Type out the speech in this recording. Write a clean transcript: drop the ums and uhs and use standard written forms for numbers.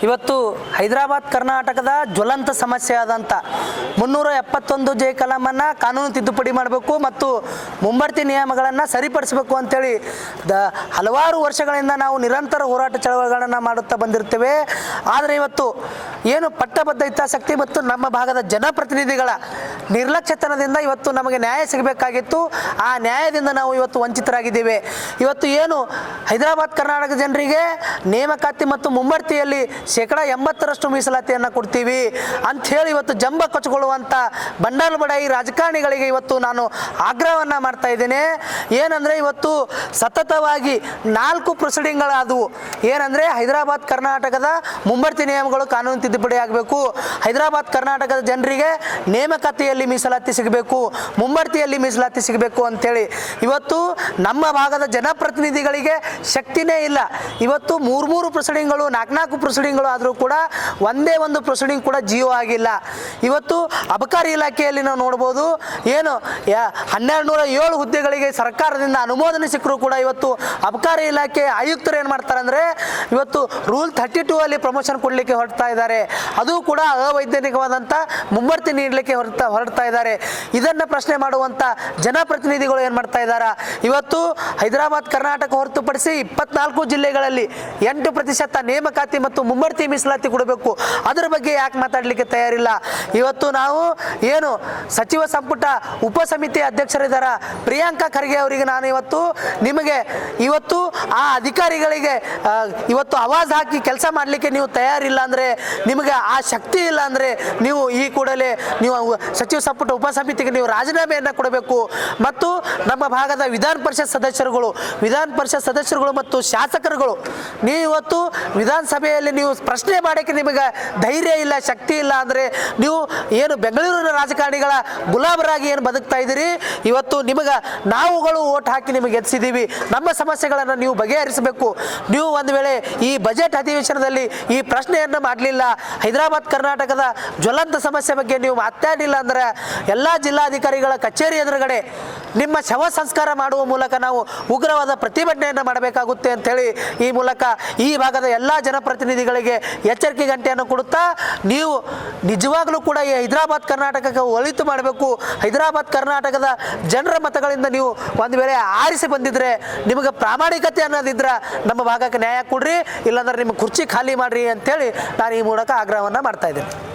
ಇವತ್ತು ಹೈದರಾಬಾದ್ ಕರ್ನಾಟಕದ ಜ್ವಲಂತ ಸಮಸ್ಯೆ ಆದಂಥ 371 ಜೆ ಕಲಮನ್ನು ಕಾನೂನು ತಿದ್ದುಪಡಿ ಮಾಡಬೇಕು ಮತ್ತು ಮುಂಬಡ್ತಿ ನಿಯಮಗಳನ್ನು ಸರಿಪಡಿಸಬೇಕು ಅಂತೇಳಿ ಹಲವಾರು ವರ್ಷಗಳಿಂದ ನಾವು ನಿರಂತರ ಹೋರಾಟ ಚಳವಳಿಗಳನ್ನು ಮಾಡುತ್ತಾ ಬಂದಿರ್ತೇವೆ. ಆದರೆ ಇವತ್ತು ಏನು ಪಟ್ಟಬದ್ಧ ಹಿತಾಸಕ್ತಿ ಮತ್ತು ನಮ್ಮ ಭಾಗದ ಜನಪ್ರತಿನಿಧಿಗಳ ನಿರ್ಲಕ್ಷ್ಯತನದಿಂದ ಇವತ್ತು ನಮಗೆ ನ್ಯಾಯ ಸಿಗಬೇಕಾಗಿತ್ತು. ಆ ನ್ಯಾಯದಿಂದ ನಾವು ಇವತ್ತು ವಂಚಿತರಾಗಿದ್ದೇವೆ. ಇವತ್ತು ಏನು ಹೈದರಾಬಾದ್ ಕರ್ನಾಟಕ ಜನರಿಗೆ ನೇಮಕಾತಿ ಮತ್ತು ಮುಂಬಡ್ತಿಯಲ್ಲಿ 80% ಮೀಸಲಾತಿಯನ್ನು ಕೊಡ್ತೀವಿ ಅಂಥೇಳಿ ಇವತ್ತು ಜಂಬ ಕೊಚ್ಚಿಕೊಳ್ಳುವಂಥ ಬಂಡಾಲ್ ಬಡಾಯಿ ರಾಜಕಾರಣಿಗಳಿಗೆ ಇವತ್ತು ನಾನು ಆಗ್ರಹವನ್ನು ಮಾಡ್ತಾ ಇದ್ದೇನೆ. ಏನಂದರೆ ಇವತ್ತು ಸತತವಾಗಿ 4 ಪ್ರೊಸೀಡಿಂಗ್ಗಳಾದವು. ಏನಂದರೆ ಹೈದರಾಬಾದ್ ಕರ್ನಾಟಕದ ಮುಂಬಡ್ತಿ ನಿಯಮಗಳು ಕಾನೂನು ತಿದ್ದುಪಡಿ ಆಗಬೇಕು, ಹೈದರಾಬಾದ್ ಕರ್ನಾಟಕದ ಜನರಿಗೆ ನೇಮಕಾತಿಯಲ್ಲಿ ಮೀಸಲಾತಿ ಸಿಗಬೇಕು, ಮುಂಬಡ್ತಿಯಲ್ಲಿ ಮೀಸಲಾತಿ ಸಿಗಬೇಕು ಅಂಥೇಳಿ ಇವತ್ತು ನಮ್ಮ ಭಾಗದ ಜನಪ್ರತಿನಿಧಿಗಳಿಗೆ ಶಕ್ತಿನೇ ಇಲ್ಲ. ಇವತ್ತು 3 ಪ್ರೊಸೀಡಿಂಗ್ಗಳು 4 ಪ್ರೊಸೀಡಿಂಗ್ಗಳು ಆದರೂ ಕೂಡ ಒಂದೇ ಒಂದು ಪ್ರೊಸೀಡಿಂಗ್ ಕೂಡ ಜಿಯೋ ಆಗಿಲ್ಲ. ಇವತ್ತು ಅಬಕಾರಿ ಇಲಾಖೆಯಲ್ಲಿ ನಾವು ನೋಡ್ಬೋದು, ಏನು 1207 ಹುದ್ದೆಗಳಿಗೆ ಸರ್ಕಾರದಿಂದ ಅನುಮೋದನೆ ಸಿಕ್ಕರೂ ಕೂಡ ಇವತ್ತು ಅಬಕಾರಿ ಇಲಾಖೆ ಆಯುಕ್ತರು ಏನು ಮಾಡ್ತಾರೆ ಅಂದರೆ ಇವತ್ತು ರೂಲ್ 32 ಅಲ್ಲಿ ಪ್ರಮೋಷನ್ ಕೊಡಲಿಕ್ಕೆ ಹೊರಡ್ತಾ ಇದ್ದಾರೆ. ಅದು ಕೂಡ ಅವೈಜ್ಞಾನಿಕವಾದಂಥ ಮುಂಬಡ್ತಿ ನೀಡಲಿಕ್ಕೆ ಹೊರಡ್ತಾ ಇದ್ದಾರೆ. ಇದನ್ನು ಪ್ರಶ್ನೆ ಮಾಡುವಂಥ ಜನಪ್ರತಿನಿಧಿಗಳು ಏನು ಮಾಡ್ತಾ ಇದ್ದಾರೆ, ಇವತ್ತು ಹೈದರಾಬಾದ್ ಕರ್ನಾಟಕ ಹೊರತುಪಡಿಸಿ 24 ಜಿಲ್ಲೆಗಳಲ್ಲಿ 8% ನೇಮಕಾತಿ ಮತ್ತು ಮುಂಬಡ್ತಿ ಮೀಸಲಾತಿ ಕೊಡಬೇಕು. ಅದರ ಬಗ್ಗೆ ಯಾಕೆ ಮಾತಾಡಲಿಕ್ಕೆ ತಯಾರಿಲ್ಲ? ಇವತ್ತು ನಾವು ಏನು ಸಚಿವ ಸಂಪುಟ ಉಪಸಮಿತಿ ಅಧ್ಯಕ್ಷರಿದ್ದಾರೆ ಪ್ರಿಯಾಂಕಾ ಖರ್ಗೆ ಅವರಿಗೆ ನಾನು ನಿಮಗೆ ಇವತ್ತು ಆ ಅಧಿಕಾರಿಗಳಿಗೆ ಇವತ್ತು ಆವಾಜ್ ಹಾಕಿ ಕೆಲಸ ಮಾಡಲಿಕ್ಕೆ ನೀವು ತಯಾರಿಲ್ಲ ಅಂದರೆ, ನಿಮಗೆ ಆ ಶಕ್ತಿ ಇಲ್ಲ ಅಂದರೆ ನೀವು ಈ ಕೂಡಲೇ ನೀವು ಸಚಿವ ಸಂಪುಟ ಉಪಸಮಿತಿಗೆ ನೀವು ರಾಜೀನಾಮೆಯನ್ನು ಕೊಡಬೇಕು. ಮತ್ತು ನಮ್ಮ ಭಾಗದ ವಿಧಾನ ಪರಿಷತ್ ಸದಸ್ಯರುಗಳು ಮತ್ತು ಶಾಸಕರುಗಳು ನೀವು ಇವತ್ತು ವಿಧಾನಸಭೆಯಲ್ಲಿ ನೀವು ಪ್ರಶ್ನೆ ಮಾಡೋಕ್ಕೆ ನಿಮಗೆ ಧೈರ್ಯ ಇಲ್ಲ, ಶಕ್ತಿ ಇಲ್ಲ ಅಂದರೆ ನೀವು ಏನು ಬೆಂಗಳೂರಿನ ರಾಜಕಾರಣಿಗಳ ಗುಲಾಬರಾಗಿ ಏನು ಬದುಕ್ತಾ ಇದ್ದೀರಿ. ಇವತ್ತು ನಿಮಗೆ ನಾವುಗಳು ಓಟ್ ಹಾಕಿ ನಿಮಗೆ ಗೆಲ್ಲಿಸಿದ್ದೀವಿ. ನಮ್ಮ ಸಮಸ್ಯೆಗಳನ್ನು ನೀವು ಬಗೆಹರಿಸಬೇಕು. ನೀವು ಒಂದು ವೇಳೆ ಈ ಬಜೆಟ್ ಅಧಿವೇಶನದಲ್ಲಿ ಈ ಪ್ರಶ್ನೆಯನ್ನು ಮಾಡಲಿಲ್ಲ, ಹೈದರಾಬಾದ್ ಕರ್ನಾಟಕದ ಜ್ವಲಂತ ಸಮಸ್ಯೆ ಬಗ್ಗೆ ನೀವು ಮಾತಾಡಲಿಲ್ಲ ಅಂದರೆ ಎಲ್ಲ ಜಿಲ್ಲಾಧಿಕಾರಿಗಳ ಕಚೇರಿ ಎದುರುಗಡೆ ನಿಮ್ಮ ಶವ ಸಂಸ್ಕಾರ ಮಾಡುವ ಮೂಲಕ ನಾವು ಉಗ್ರವಾದ ಪ್ರತಿಭಟನೆಯನ್ನು ಮಾಡಬೇಕಾಗುತ್ತೆ ಅಂಥೇಳಿ ಈ ಮೂಲಕ ಈ ಭಾಗದ ಎಲ್ಲ ಜನಪ್ರತಿನಿಧಿಗಳಿಗೆ ಎಚ್ಚರಿಕೆ ಗಂಟೆಯನ್ನು ಕೊಡುತ್ತಾ, ನೀವು ನಿಜವಾಗಲೂ ಕೂಡ ಈ ಹೈದರಾಬಾದ್ ಕರ್ನಾಟಕಕ್ಕೆ ಒಳಿತು ಮಾಡಬೇಕು. ಹೈದರಾಬಾದ್ ಕರ್ನಾಟಕದ ಜನರ ಮತಗಳಿಂದ ನೀವು ಒಂದು ವೇಳೆ ಆರಿಸಿ ಬಂದಿದ್ರೆ, ನಿಮಗೆ ಪ್ರಾಮಾಣಿಕತೆ ಅನ್ನೋದಿದ್ರೆ ನಮ್ಮ ಭಾಗಕ್ಕೆ ನ್ಯಾಯ ಕೊಡ್ರಿ, ಇಲ್ಲಾಂದ್ರೆ ನಿಮ್ಮ ಕುರ್ಚಿ ಖಾಲಿ ಮಾಡಿರಿ ಅಂಥೇಳಿ ನಾನು ಈ ಮೂಲಕ ಆಗ್ರಹವನ್ನು ಮಾಡ್ತಾ ಇದ್ದೇನೆ.